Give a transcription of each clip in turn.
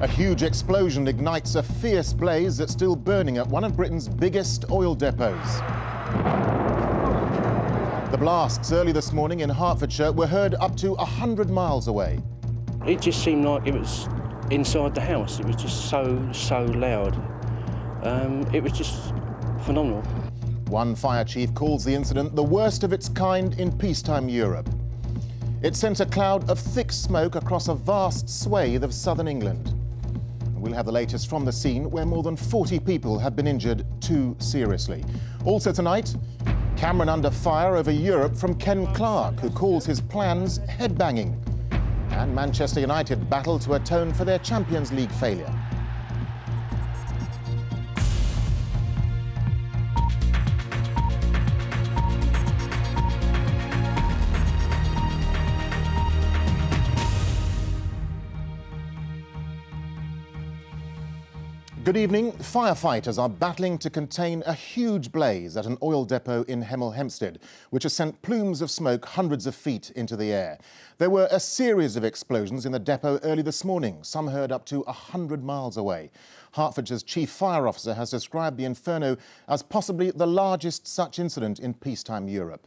A huge explosion ignites a fierce blaze that's still burning at one of Britain's biggest oil depots. The blasts early this morning in Hertfordshire were heard up to 100 miles away. It just seemed like it was inside the house. It was just so loud. It was just phenomenal. One fire chief calls the incident the worst of its kind in peacetime Europe. It sent a cloud of thick smoke across a vast swathe of southern England. We'll have the latest from the scene, where more than 40 people have been injured, too seriously. Also tonight, Cameron under fire over Europe from Ken Clark, who calls his plans headbanging. And Manchester United battle to atone for their Champions League failure. Good evening. Firefighters are battling to contain a huge blaze at an oil depot in Hemel Hempstead, which has sent plumes of smoke hundreds of feet into the air. There were a series of explosions in the depot early this morning, some heard up to 100 miles away. Hertfordshire's chief fire officer has described the inferno as possibly the largest such incident in peacetime Europe.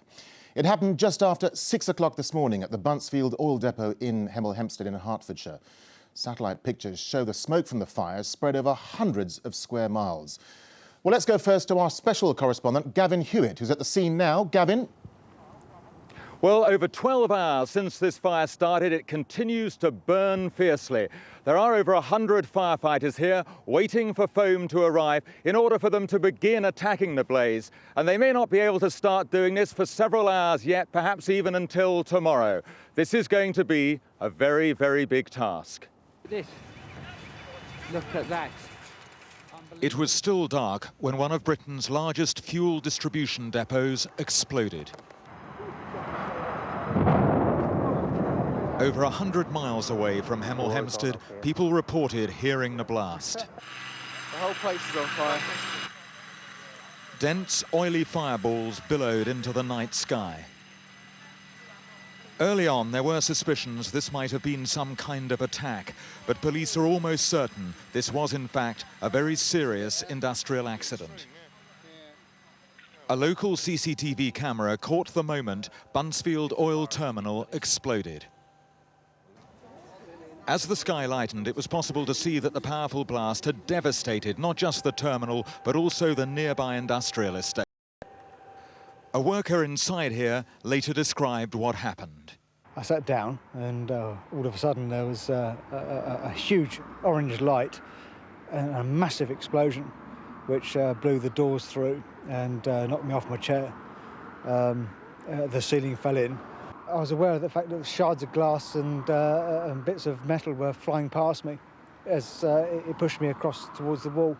It happened just after 6 o'clock this morning at the Buncefield oil depot in Hemel Hempstead in Hertfordshire. Satellite pictures show the smoke from the fires spread over hundreds of square miles. Well, let's go first to our special correspondent, Gavin Hewitt, who's at the scene now. Gavin? Well, over 12 hours since this fire started, it continues to burn fiercely. There are over 100 firefighters here waiting for foam to arrive in order for them to begin attacking the blaze. And they may not be able to start doing this for several hours yet, perhaps even until tomorrow. This is going to be a very, very big task. Look at that. It was still dark when one of Britain's largest fuel distribution depots exploded. Over 100 miles away from Hemel Hempstead, people reported hearing the blast. The whole place is on fire. Dense, oily fireballs billowed into the night sky. Early on, there were suspicions this might have been some kind of attack, but police are almost certain this was, in fact, a very serious industrial accident. A local CCTV camera caught the moment Buncefield Oil Terminal exploded. As the sky lightened, it was possible to see that the powerful blast had devastated not just the terminal, but also the nearby industrial estate. A worker inside here later described what happened. I sat down and all of a sudden there was a huge orange light and a massive explosion which blew the doors through and knocked me off my chair. The ceiling fell in. I was aware of the fact that shards of glass and bits of metal were flying past me as it pushed me across towards the wall.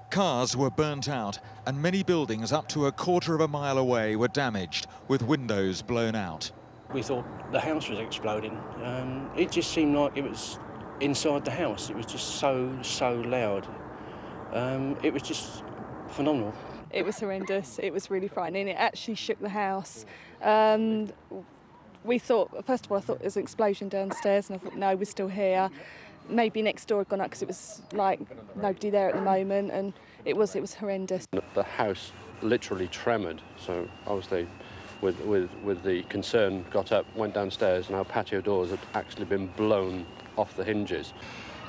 Cars were burnt out and many buildings up to a quarter of a mile away were damaged, with windows blown out. We thought the house was exploding. It just seemed like it was inside the house. It was just so loud. It was just phenomenal. It was horrendous. It was really frightening. It actually shook the house. We thought, first of all, I thought there was an explosion downstairs, and I thought, no, we're still here. Maybe next door had gone up because it was like nobody there at the moment, and it was horrendous. The house literally tremoured, so obviously with the concern got up, went downstairs, and our patio doors had actually been blown off the hinges.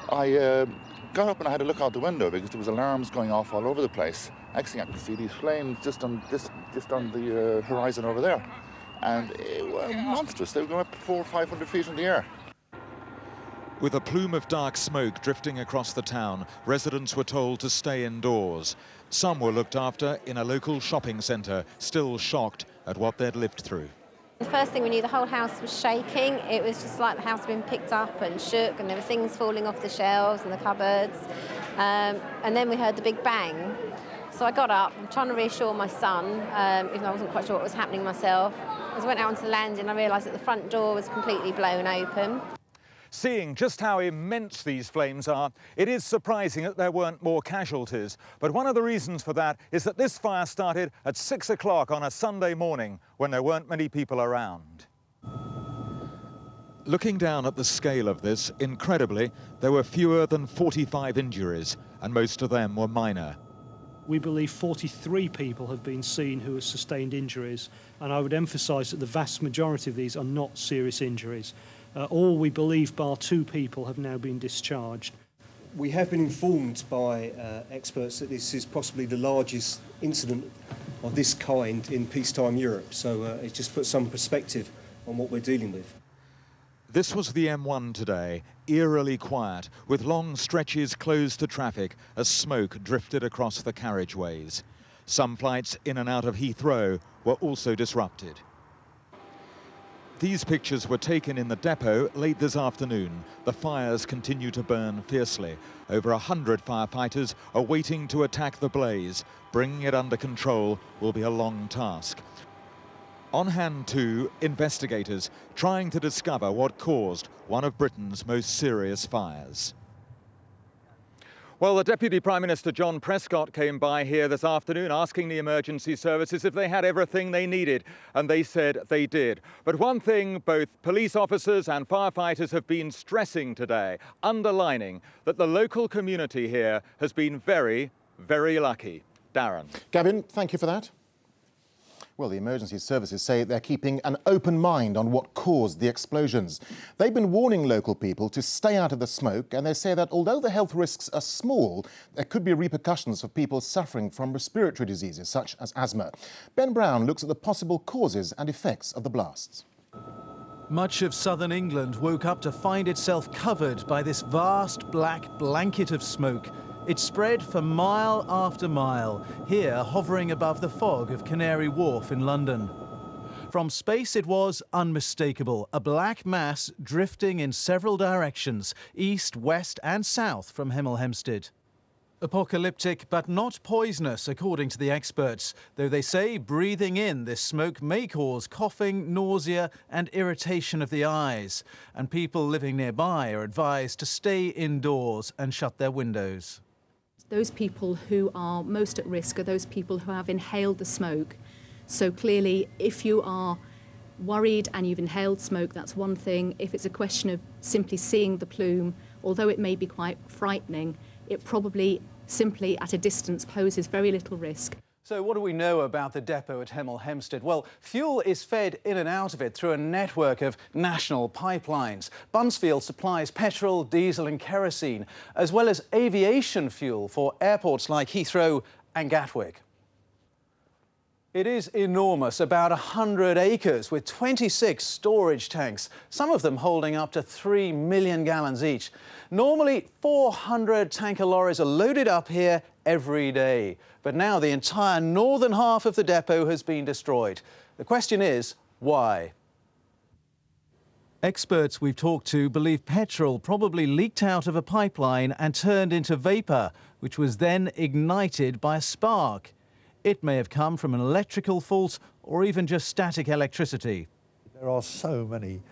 I got up and I had a look out the window because there was alarms going off all over the place. Next thing I could see these flames just on the horizon over there, and they were monstrous. They were going up 400 or 500 feet in the air. With a plume of dark smoke drifting across the town, residents were told to stay indoors. Some were looked after in a local shopping centre, still shocked at what they'd lived through. The first thing we knew, the whole house was shaking. It was just like the house had been picked up and shook, and there were things falling off the shelves and the cupboards. And then we heard the big bang. So I got up, trying to reassure my son, even though I wasn't quite sure what was happening myself. As I went out onto the landing, I realised that the front door was completely blown open. Seeing just how immense these flames are, it is surprising that there weren't more casualties. But one of the reasons for that is that this fire started at 6 o'clock on a Sunday morning when there weren't many people around. Looking down at the scale of this, incredibly, there were fewer than 45 injuries, and most of them were minor. We believe 43 people have been seen who have sustained injuries, and I would emphasise that the vast majority of these are not serious injuries. All we believe, bar 2 people, have now been discharged. We have been informed by experts that this is possibly the largest incident of this kind in peacetime Europe, so it just puts some perspective on what we're dealing with. This was the M1 today, eerily quiet, with long stretches closed to traffic as smoke drifted across the carriageways. Some flights in and out of Heathrow were also disrupted. These pictures were taken in the depot late this afternoon. The fires continue to burn fiercely. Over 100 firefighters are waiting to attack the blaze. Bringing it under control will be a long task. On hand too, investigators trying to discover what caused one of Britain's most serious fires. Well, the Deputy Prime Minister John Prescott came by here this afternoon asking the emergency services if they had everything they needed, and they said they did. But one thing both police officers and firefighters have been stressing today, underlining that the local community here has been very, very lucky. Darren. Gavin, thank you for that. Well, the emergency services say they're keeping an open mind on what caused the explosions. They've been warning local people to stay out of the smoke, and they say that although the health risks are small, there could be repercussions for people suffering from respiratory diseases such as asthma. Ben Brown looks at the possible causes and effects of the blasts. Much of southern England woke up to find itself covered by this vast black blanket of smoke. It spread for mile after mile, here hovering above the fog of Canary Wharf in London. From space it was unmistakable, a black mass drifting in several directions, east, west and south from Hemel Hempstead. Apocalyptic but not poisonous, according to the experts, though they say breathing in this smoke may cause coughing, nausea and irritation of the eyes, and people living nearby are advised to stay indoors and shut their windows. Those people who are most at risk are those people who have inhaled the smoke. So clearly, if you are worried and you've inhaled smoke, that's one thing. If it's a question of simply seeing the plume, although it may be quite frightening, it probably simply at a distance poses very little risk. So what do we know about the depot at Hemel Hempstead? Well, fuel is fed in and out of it through a network of national pipelines. Buncefield supplies petrol, diesel and kerosene, as well as aviation fuel for airports like Heathrow and Gatwick. It is enormous, about 100 acres with 26 storage tanks, some of them holding up to 3 million gallons each. Normally, 400 tanker lorries are loaded up here every day. But now the entire northern half of the depot has been destroyed. The question is, why? Experts we've talked to believe petrol probably leaked out of a pipeline and turned into vapour, which was then ignited by a spark. It may have come from an electrical fault or even just static electricity. There are so many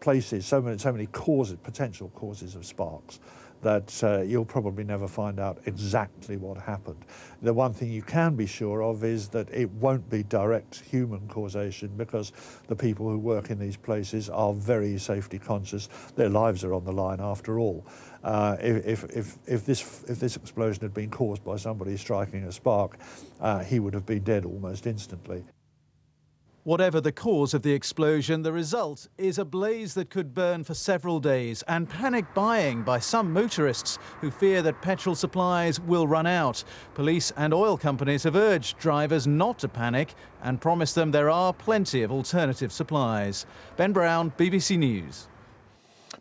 places, so many causes, potential causes of sparks, that you'll probably never find out exactly what happened. The one thing you can be sure of is that it won't be direct human causation, because the people who work in these places are very safety conscious. Their lives are on the line after all. If this explosion had been caused by somebody striking a spark, he would have been dead almost instantly. Whatever the cause of the explosion, the result is a blaze that could burn for several days and panic buying by some motorists who fear that petrol supplies will run out. Police and oil companies have urged drivers not to panic and promised them there are plenty of alternative supplies. Ben Brown, BBC News.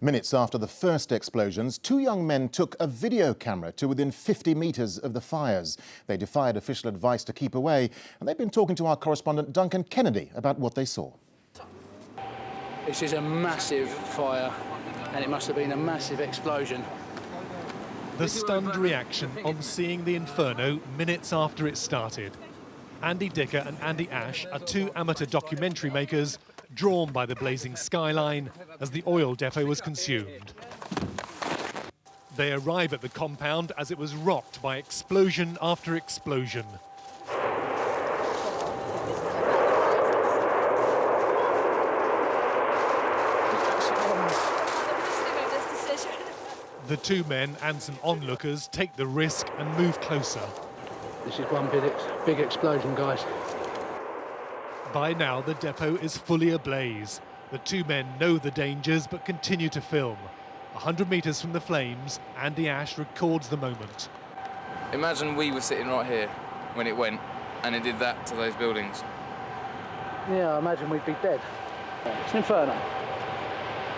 Minutes after the first explosions, 2 young men took a video camera to within 50 metres of the fires. They defied official advice to keep away, and they've been talking to our correspondent Duncan Kennedy about what they saw. This is a massive fire, and it must have been a massive explosion. The stunned reaction on seeing the inferno minutes after it started. Andy Dicker and Andy Ash are 2 amateur documentary makers drawn by the blazing skyline as the oil depot was consumed. They arrive at the compound as it was rocked by explosion after explosion. The two men and some onlookers take the risk and move closer. This is one big explosion, guys. By now, the depot is fully ablaze. The two men know the dangers but continue to film. 100 metres from the flames, Andy Ash records the moment. Imagine we were sitting right here when it went and it did that to those buildings. Yeah, I imagine we'd be dead. It's an inferno.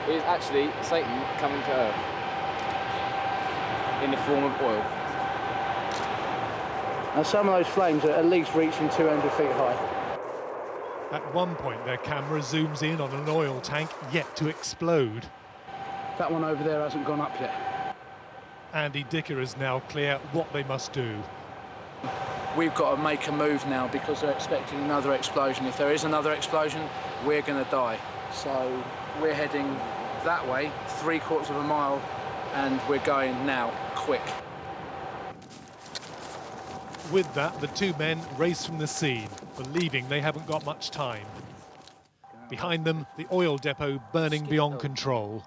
It is actually Satan coming to Earth in the form of oil. And some of those flames are at least reaching 200 feet high. At one point, their camera zooms in on an oil tank yet to explode. That one over there hasn't gone up yet. Andy Dicker is now clear what they must do. We've got to make a move now because they're expecting another explosion. If there is another explosion, we're going to die. So we're heading that way, 3/4 of a mile, and we're going now, quick. With that, the two men race from the scene, believing they haven't got much time. Behind them, the oil depot burning beyond control.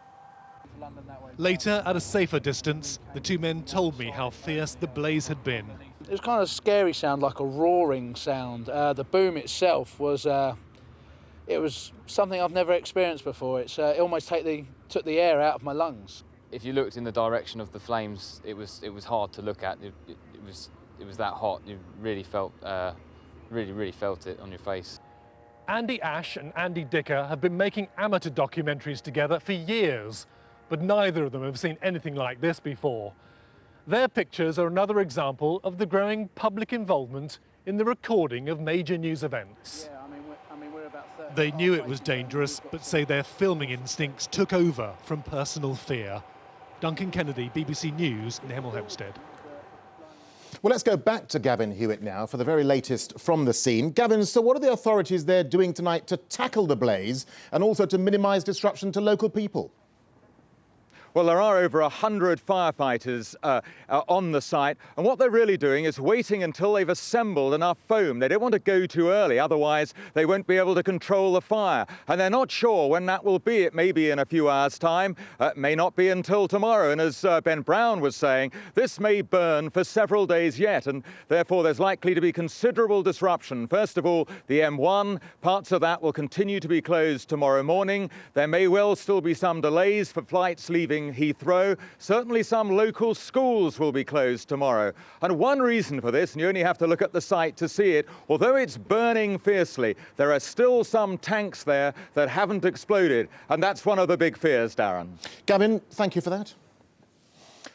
Later, at a safer distance, the two men told me how fierce the blaze had been. It was kind of a scary sound, like a roaring sound. The boom itself was, it was something I've never experienced before. It almost took the air out of my lungs. If you looked in the direction of the flames, it was hard to look at. It was that hot. You really felt, really felt it on your face. Andy Ash and Andy Dicker have been making amateur documentaries together for years, but neither of them have seen anything like this before. Their pictures are another example of the growing public involvement in the recording of major news events. Yeah, I mean, we're about 30 They knew it was dangerous, but say their filming instincts took over from personal fear. Duncan Kennedy, BBC News in Hemel Hempstead. Well, let's go back to Gavin Hewitt now for the very latest from the scene. Gavin, so what are the authorities there doing tonight to tackle the blaze and also to minimise disruption to local people? Well, there are over 100 firefighters on the site, and what they're really doing is waiting until they've assembled enough foam. They don't want to go too early, otherwise they won't be able to control the fire. And they're not sure when that will be. It may be in a few hours' time, it may not be until tomorrow. And as Ben Brown was saying, this may burn for several days yet, and therefore there's likely to be considerable disruption. First of all, the M1, parts of that will continue to be closed tomorrow morning. There may well still be some delays for flights leaving Heathrow. Certainly some local schools will be closed tomorrow. And one reason for this, and you only have to look at the site to see it, although it's burning fiercely, there are still some tanks there that haven't exploded. And that's one of the big fears, Darren. Gavin, thank you for that.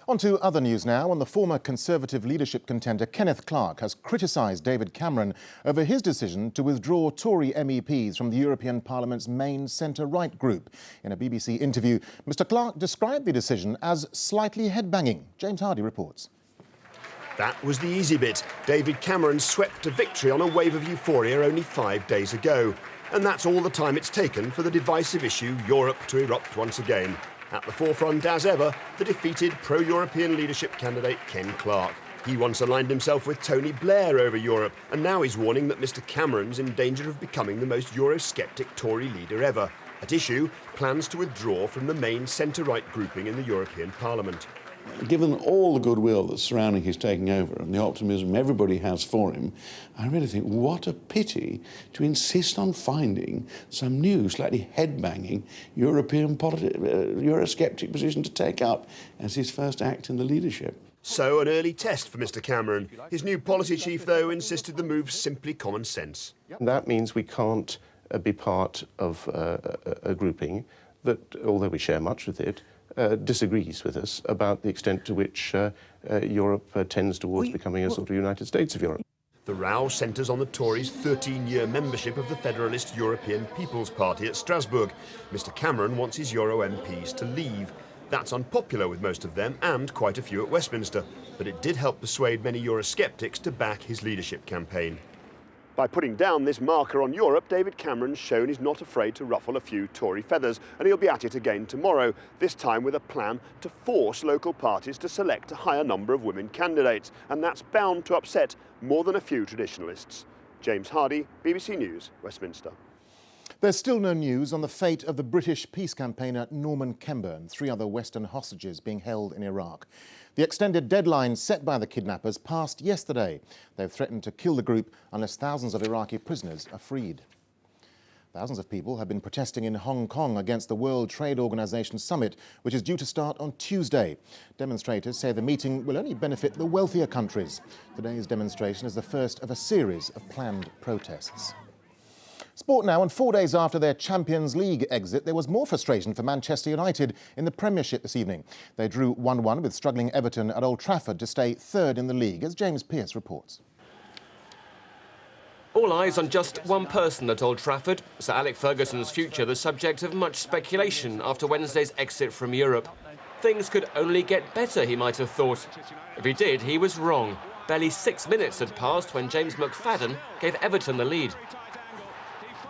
On to other news now, and the former Conservative leadership contender Kenneth Clarke has criticised David Cameron over his decision to withdraw Tory MEPs from the European Parliament's main centre-right group. In a BBC interview, Mr Clarke described the decision as slightly headbanging. James Hardy reports. That was the easy bit. David Cameron swept to victory on a wave of euphoria only 5 days ago. And that's all the time it's taken for the divisive issue Europe to erupt once again. At the forefront, as ever, the defeated pro-European leadership candidate Ken Clarke. He once aligned himself with Tony Blair over Europe, and now he's warning that Mr Cameron's in danger of becoming the most Eurosceptic Tory leader ever. At issue, plans to withdraw from the main centre-right grouping in the European Parliament. Given all the goodwill that's surrounding his taking over and the optimism everybody has for him, I really think what a pity to insist on finding some new, slightly head-banging Eurosceptic position to take up as his first act in the leadership. So an early test for Mr Cameron. His new policy chief, though, insisted the move's simply common sense. That means we can't be part of a grouping that, although we share much with it, disagrees with us about the extent to which Europe tends towards becoming a sort of United States of Europe. The row centres on the Tories' 13-year membership of the Federalist European People's Party at Strasbourg. Mr Cameron wants his Euro MPs to leave. That's unpopular with most of them and quite a few at Westminster, but it did help persuade many Eurosceptics to back his leadership campaign. By putting down this marker on Europe, David Cameron's shown he's not afraid to ruffle a few Tory feathers, and he'll be at it again tomorrow, this time with a plan to force local parties to select a higher number of women candidates, and that's bound to upset more than a few traditionalists. James Hardy, BBC News, Westminster. There's still no news on the fate of the British peace campaigner Norman Kember and 3 other Western hostages being held in Iraq. The extended deadline set by the kidnappers passed yesterday. They've threatened to kill the group unless thousands of Iraqi prisoners are freed. Thousands of people have been protesting in Hong Kong against the World Trade Organization summit, which is due to start on Tuesday. Demonstrators say the meeting will only benefit the wealthier countries. Today's demonstration is the first of a series of planned protests. Sport now, and 4 days after their Champions League exit, there was more frustration for Manchester United in the Premiership this evening. They drew 1-1 with struggling Everton at Old Trafford to stay third in the league, as James Pearce reports. All eyes on just one person at Old Trafford. Sir Alex Ferguson's future the subject of much speculation after Wednesday's exit from Europe. Things could only get better, he might have thought. If he did, he was wrong. Barely 6 minutes had passed when James McFadden gave Everton the lead.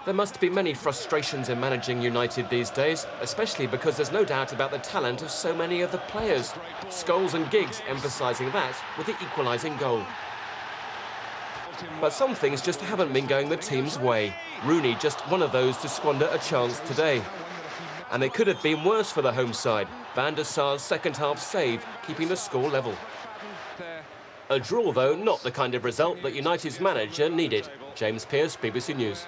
There must be many frustrations in managing United these days, especially because there's no doubt about the talent of so many of the players. Scholes and Giggs emphasising that with the equalising goal. But some things just haven't been going the team's way. Rooney just one of those to squander a chance today. And it could have been worse for the home side. Van der Sar's second-half save, keeping the score level. A draw, though, not the kind of result that United's manager needed. James Pearce, BBC News.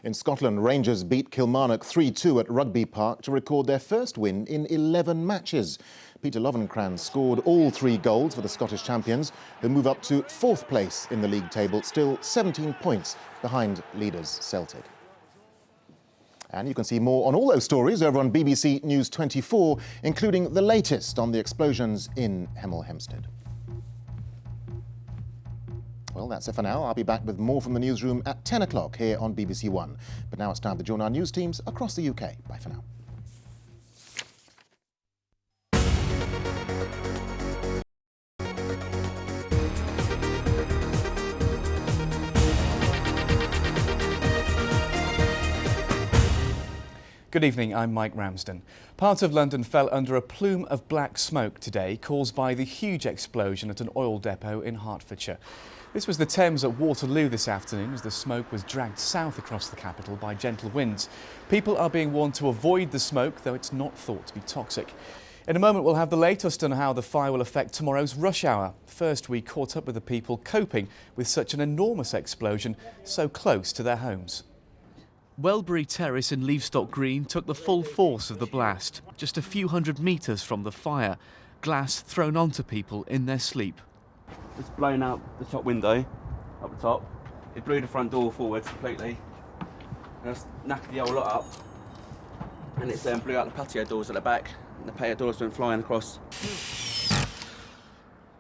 In Scotland, Rangers beat Kilmarnock 3-2 at Rugby Park to record their first win in 11 matches. Peter Lovenkrands scored all 3 goals for the Scottish champions, who move up to 4th place in the league table, still 17 points behind leaders Celtic. And you can see more on all those stories over on BBC News 24, including the latest on the explosions in Hemel Hempstead. Well, that's it for now. I'll be back with more from the newsroom at 10 o'clock here on BBC One. But now it's time to join our news teams across the UK. Bye for now. Good evening, I'm Mike Ramsden. Part of London fell under a plume of black smoke today, caused by the huge explosion at an oil depot in Hertfordshire. This was the Thames at Waterloo this afternoon as the smoke was dragged south across the capital by gentle winds. People are being warned to avoid the smoke, though it's not thought to be toxic. In a moment, we'll have the latest on how the fire will affect tomorrow's rush hour. First, we caught up with the people coping with such an enormous explosion so close to their homes. Welbury Terrace in Leavestock Green took the full force of the blast, just a few hundred metres from the fire. Glass thrown onto people in their sleep. It's blown out the top window up the top. It blew the front door forwards completely. And it's knackered the whole lot up. And it blew out the patio doors at the back. And the patio doors went flying across.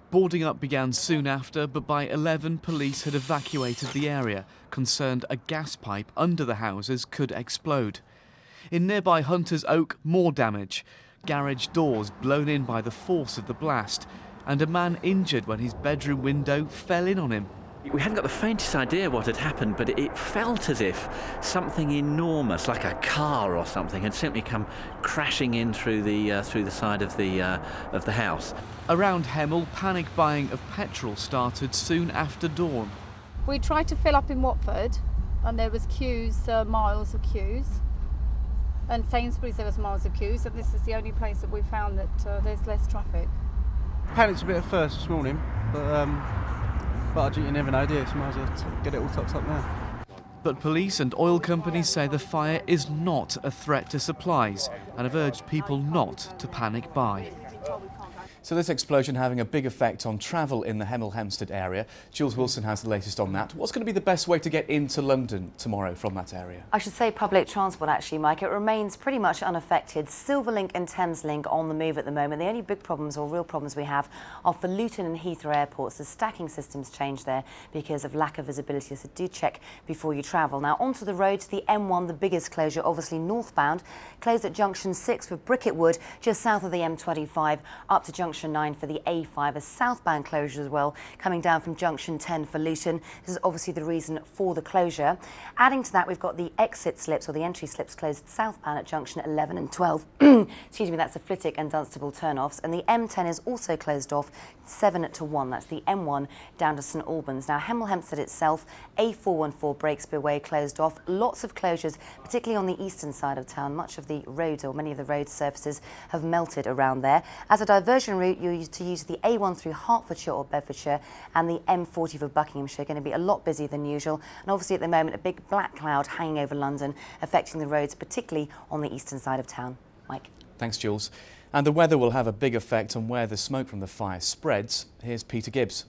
Boarding up began soon after, but by 11 police had evacuated the area, concerned a gas pipe under the houses could explode. In nearby Hunter's Oak, more damage. Garage doors blown in by the force of the blast, and a man injured when his bedroom window fell in on him. We hadn't got the faintest idea what had happened, but it felt as if something enormous, like a car or something, had simply come crashing in through the side of the house. Around Hemel, panic buying of petrol started soon after dawn. We tried to fill up in Watford, and there was queues, miles of queues. And Sainsbury's, there was miles of queues, and this is the only place that we found that there's less traffic. Panicked a bit at first this morning, but you never know, do you? So might as well get it all topped up now. But police and oil companies say the fire is not a threat to supplies and have urged people not to panic buy. So this explosion having a big effect on travel in the Hemel Hempstead area. Jules Wilson has the latest on that. What's going to be the best way to get into London tomorrow from that area? I should say public transport actually, Mike. It remains pretty much unaffected. Silverlink and Thameslink on the move at the moment. The only big problems or real problems we have are for Luton and Heathrow airports. The stacking system's changed there because of lack of visibility, so do check before you travel. Now onto the roads, the M1, the biggest closure, obviously northbound, closed at junction 6 for Bricket Wood, just south of the M25. A5 up to junction 9 for the A5, a southbound closure as well, coming down from junction 10 for Luton. This is obviously the reason for the closure. Adding to that, we've got the exit slips or the entry slips closed southbound at junction 11 and 12. Excuse me, that's the Flitwick and Dunstable turn-offs. And the M10 is also closed off 7 to 1. That's the M1 down to St Albans. Now, Hemel Hempstead itself, A414 Breakspear Way closed off. Lots of closures, particularly on the eastern side of town. Much of the roads, or many of the road surfaces, have melted around there. As a diversion route, you're used to use the A1 through Hertfordshire or Bedfordshire and the M40 for Buckinghamshire. Going to be a lot busier than usual. And obviously at the moment, a big black cloud hanging over London, affecting the roads, particularly on the eastern side of town. Mike. Thanks, Jules. And the weather will have a big effect on where the smoke from the fire spreads. Here's Peter Gibbs.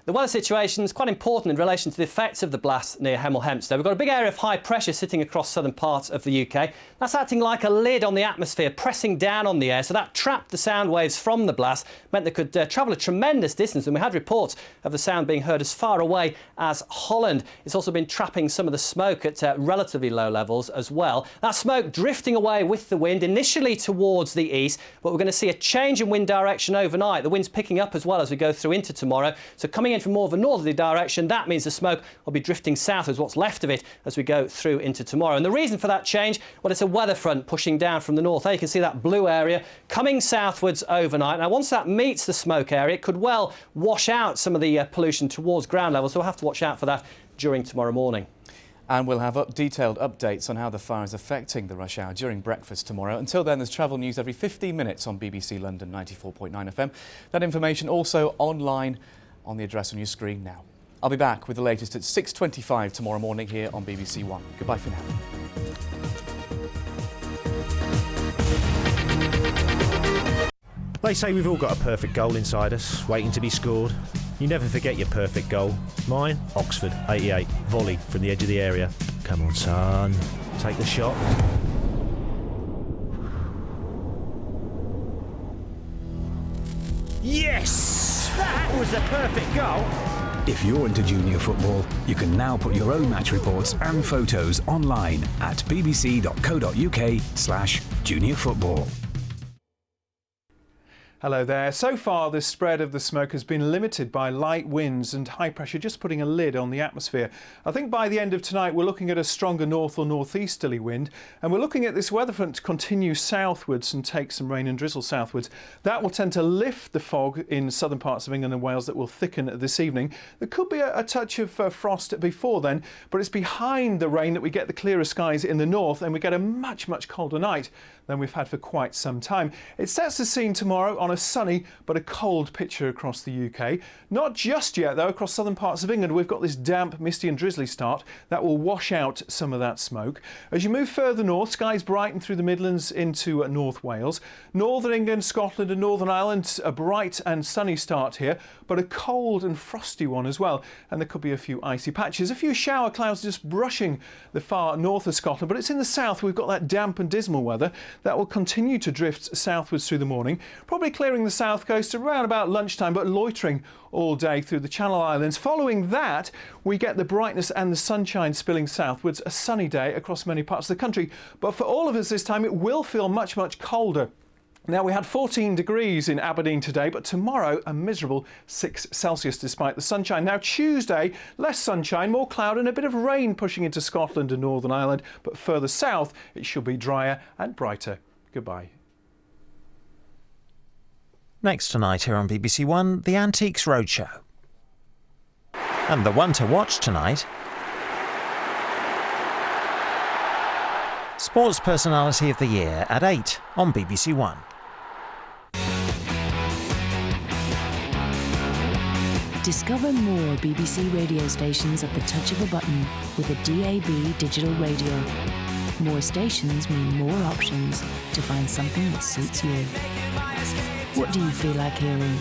The weather situation is quite important in relation to the effects of the blast near Hemel Hempstead. We've got a big area of high pressure sitting across southern parts of the UK. That's acting like a lid on the atmosphere, pressing down on the air. So that trapped the sound waves from the blast, meant they could travel a tremendous distance. And we had reports of the sound being heard as far away as Holland. It's also been trapping some of the smoke at relatively low levels as well. That smoke drifting away with the wind, initially towards the east, but we're going to see a change in wind direction overnight. The wind's picking up as well as we go through into tomorrow. So coming in from more of a northerly direction, that means the smoke will be drifting southwards, what's left of it, as we go through into tomorrow. And the reason for that change, well, it's a weather front pushing down from the north. There you can see that blue area coming southwards overnight. Now, once that meets the smoke area, it could well wash out some of the pollution towards ground level, so we'll have to watch out for that during tomorrow morning. And we'll have detailed updates on how the fire is affecting the rush hour during breakfast tomorrow. Until then, there's travel news every 15 minutes on BBC London 94.9 FM. That information also online on the address on your screen now. I'll be back with the latest at 6:25 tomorrow morning here on BBC One. Goodbye for now. They say we've all got a perfect goal inside us, waiting to be scored. You never forget your perfect goal. Mine, Oxford, 88, volley from the edge of the area. Come on, son, take the shot. Yes! That was the perfect goal! If you're into junior football, you can now put your own match reports and photos online at bbc.co.uk/juniorfootball. Hello there. So far, the spread of the smoke has been limited by light winds and high pressure just putting a lid on the atmosphere. I think by the end of tonight, we're looking at a stronger north or northeasterly wind, and we're looking at this weather front to continue southwards and take some rain and drizzle southwards. That will tend to lift the fog in southern parts of England and Wales that will thicken this evening. There could be a touch of frost before then, but it's behind the rain that we get the clearer skies in the north, and we get a much, much colder night than we've had for quite some time. It sets the scene tomorrow on a sunny but a cold picture across the UK. Not just yet though, across southern parts of England we've got this damp, misty and drizzly start that will wash out some of that smoke. As you move further north, skies brighten through the Midlands into North Wales. Northern England, Scotland and Northern Ireland, a bright and sunny start here, but a cold and frosty one as well, and there could be a few icy patches. A few shower clouds just brushing the far north of Scotland, but it's in the south we've got that damp and dismal weather that will continue to drift southwards through the morning, probably clearing the south coast around about lunchtime, but loitering all day through the Channel Islands. Following that, we get the brightness and the sunshine spilling southwards, a sunny day across many parts of the country. But for all of us this time, it will feel much, much colder. Now, we had 14 degrees in Aberdeen today, but tomorrow a miserable 6 Celsius despite the sunshine. Now, Tuesday, less sunshine, more cloud and a bit of rain pushing into Scotland and Northern Ireland, but further south it should be drier and brighter. Goodbye. Next tonight here on BBC One, the Antiques Roadshow. And the one to watch tonight, Sports Personality of the Year at 8 on BBC One. Discover more BBC radio stations at the touch of a button with a DAB digital radio. More stations mean more options to find something that suits you. What do you feel like hearing?